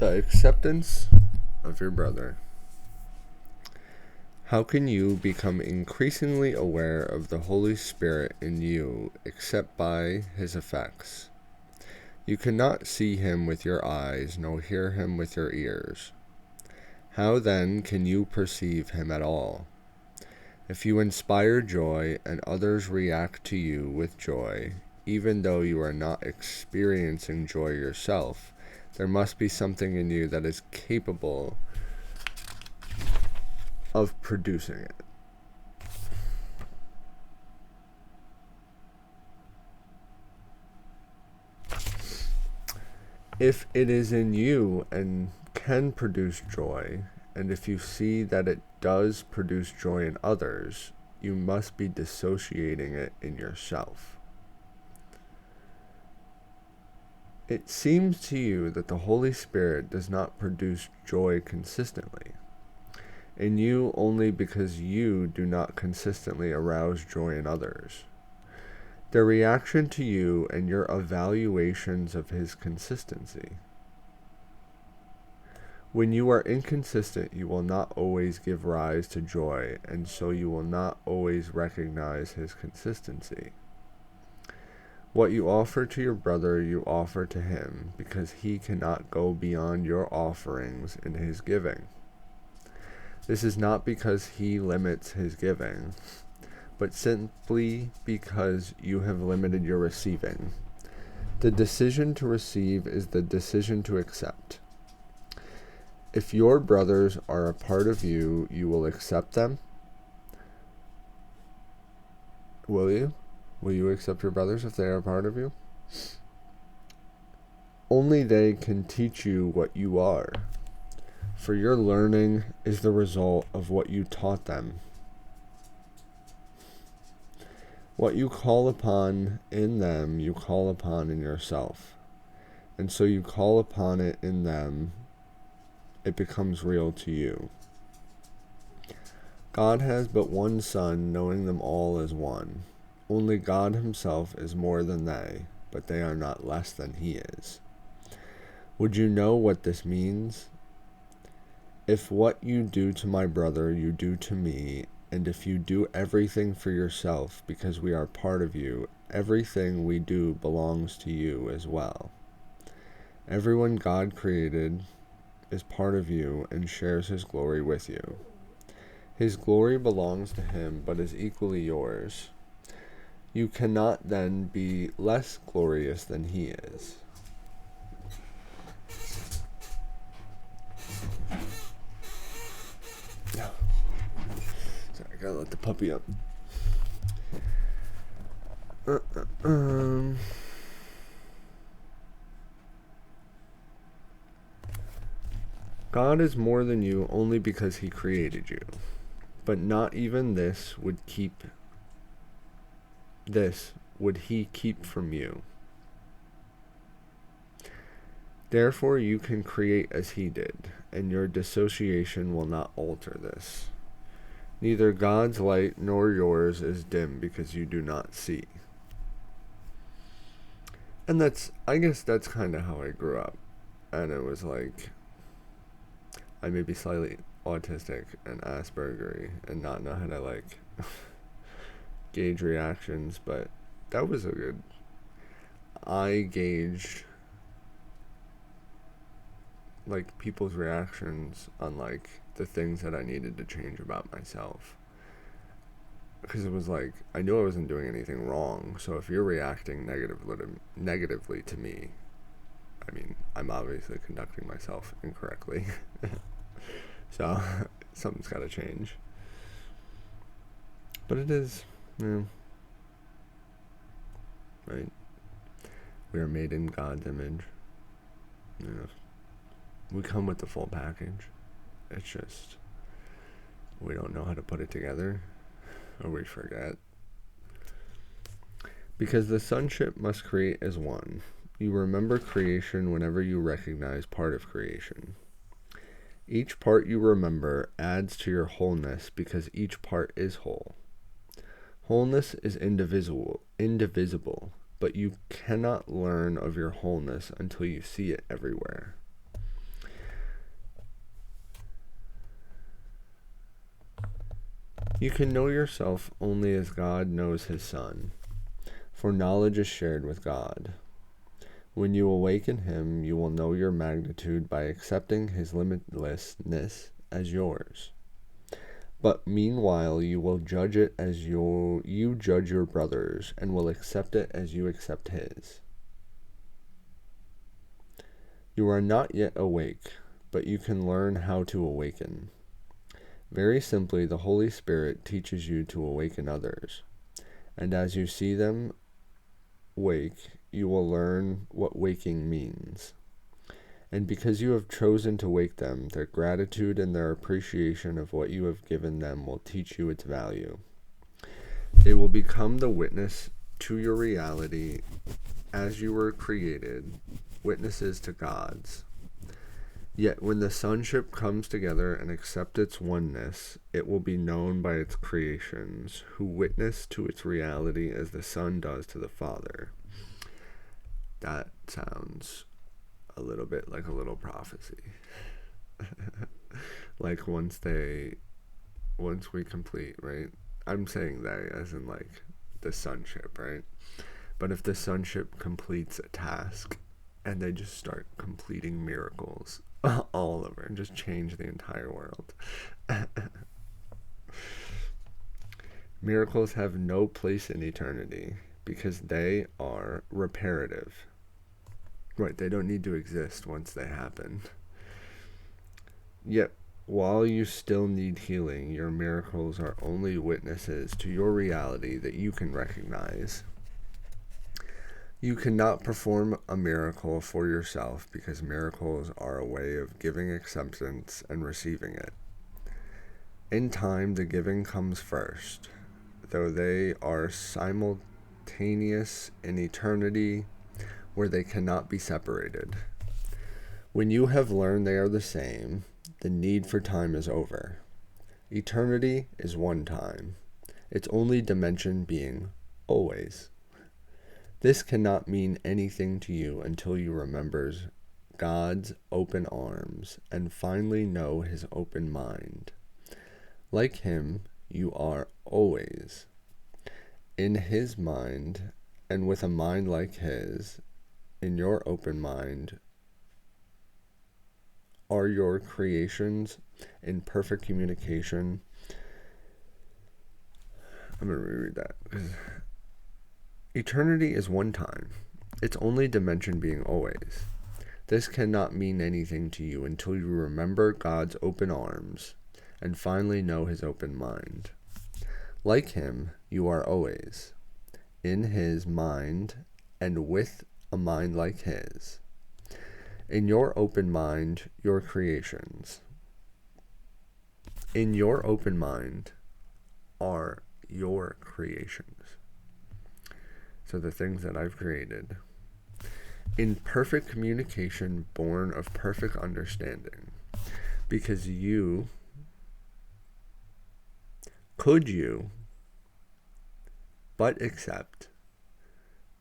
The acceptance of your brother. How can you become increasingly aware of the Holy Spirit in you except by his effects? You cannot see him with your eyes, nor hear him with your ears. How then can you perceive him at all? If you inspire joy and others react to you with joy, even though you are not experiencing joy yourself, there must be something in you that is capable of producing it. If it is in you and can produce joy, and if you see that it does produce joy in others, you must be dissociating it in yourself. It seems to you that the Holy Spirit does not produce joy consistently in you only because you do not consistently arouse joy in others. Their reaction to you and your evaluations of his consistency. When you are inconsistent, you will not always give rise to joy, and so you will not always recognize his consistency. What you offer to your brother, you offer to him, because he cannot go beyond your offerings in his giving. This is not because he limits his giving, but simply because you have limited your receiving. The decision to receive is the decision to accept. If your brothers are a part of you, you will accept them. Will you? Will you accept your brothers if they are a part of you? Only they can teach you what you are, for your learning is the result of what you taught them. What you call upon in them, you call upon in yourself. And so you call upon it in them, it becomes real to you. God has but one Son, knowing them all as one. Only God himself is more than they, but they are not less than he is. Would you know what this means? If what you do to my brother you do to me, and if you do everything for yourself because we are part of you, everything we do belongs to you as well. Everyone God created is part of you and shares his glory with you. His glory belongs to him, but is equally yours. You cannot then be less glorious than he is. Sorry, I gotta let the puppy up. God is more than you only because he created you, but not even this would he keep from you. Therefore you can create as he did, and your dissociation will not alter this. Neither God's light nor yours is dim because you do not see. And I guess that's kind of how I grew up. And it was like, I may be slightly autistic and Aspergery and not know how to gauge reactions, but that was I gauged people's reactions on the things that I needed to change about myself. Because it was I knew I wasn't doing anything wrong, so if you're reacting negatively to me, I mean, I'm obviously conducting myself incorrectly. So, something's got to change. But it is, right? We are made in God's image. We come with the full package. It's just, we don't know how to put it together, or we forget. Because the sonship must create as one. You remember creation whenever you recognize part of creation. Each part you remember adds to your wholeness because each part is whole. Wholeness is indivisible, but you cannot learn of your wholeness until you see it everywhere. You can know yourself only as God knows his Son, for knowledge is shared with God. When you awaken him, you will know your magnitude by accepting his limitlessness as yours. But meanwhile, you will judge it as you judge your brother's, and will accept it as you accept his. You are not yet awake, but you can learn how to awaken. Very simply, the Holy Spirit teaches you to awaken others, and as you see them wake, you will learn what waking means. And because you have chosen to wake them, their gratitude and their appreciation of what you have given them will teach you its value. They will become the witness to your reality as you were created, witnesses to God's. Yet when the sonship comes together and accepts its oneness, it will be known by its creations, who witness to its reality as the Son does to the Father. That sounds a little bit like a little prophecy. Like once we complete, right? I'm saying they as in like the sonship, right? But if the sonship completes a task and they just start completing miracles all over and just change the entire world. Miracles have no place in eternity because they are reparative. Right, they don't need to exist once they happen. Yet, while you still need healing, your miracles are only witnesses to your reality that you can recognize. You cannot perform a miracle for yourself because miracles are a way of giving acceptance and receiving it. In time, the giving comes first, though they are simultaneous in eternity where they cannot be separated. When you have learned they are the same, the need for time is over. Eternity is one time, its only dimension being always. This cannot mean anything to you until you remember God's open arms and finally know his open mind. Like him, you are always in his mind, and with a mind like his, in your open mind, are your creations in perfect communication. I'm going to reread that. Eternity is one time, its only dimension being always. This cannot mean anything to you until you remember God's open arms and finally know his open mind. Like him, you are always in his mind and with a mind like his. In your open mind, your creations. In your open mind are your creations. So the things that I've created. In perfect communication, born of perfect understanding. Because could you but accept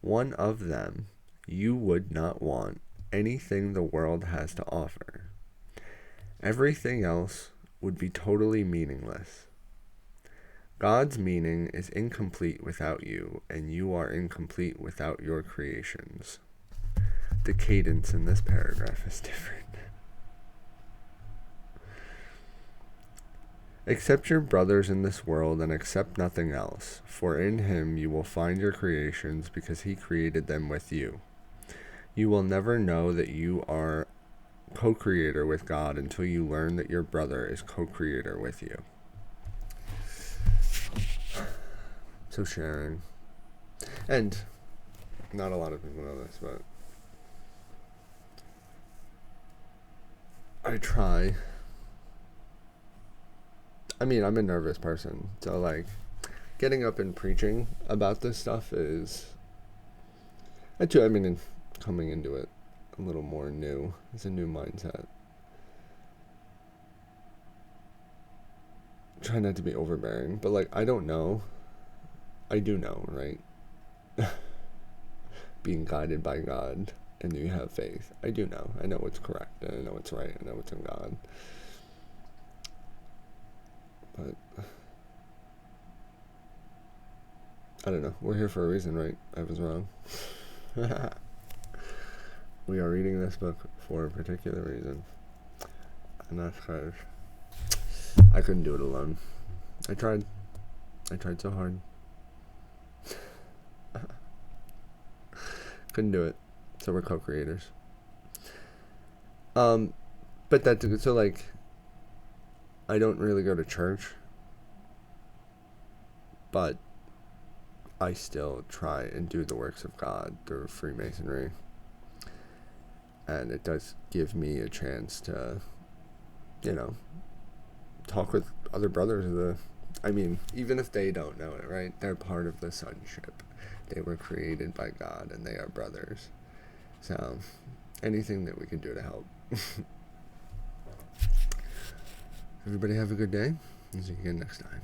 one of them, you would not want anything the world has to offer. Everything else would be totally meaningless. God's meaning is incomplete without you, and you are incomplete without your creations. The cadence in this paragraph is different. Accept your brothers in this world and accept nothing else, for in him you will find your creations because he created them with you. You will never know that you are co-creator with God until you learn that your brother is co-creator with you. So sharing. And not a lot of people know this, but I try. I mean, I'm a nervous person, so like getting up and preaching about this stuff is, coming into it a little more new. It's a new mindset. Try not to be overbearing, but like, I don't know. I do know, right? Being guided by God, and you have faith. I do know. I know what's correct, and I know what's right, I know what's in God. But I don't know. We're here for a reason, right? I was wrong. We are reading this book for a particular reason. And that's because I couldn't do it alone. I tried. I tried so hard. Couldn't do it. So we're co-creators. But that's so like I don't really go to church, but I still try and do the works of God through Freemasonry. And it does give me a chance to, talk with other brothers even if they don't know it, right? They're part of the sonship. They were created by God and they are brothers. So anything that we can do to help. Everybody have a good day. See you again next time.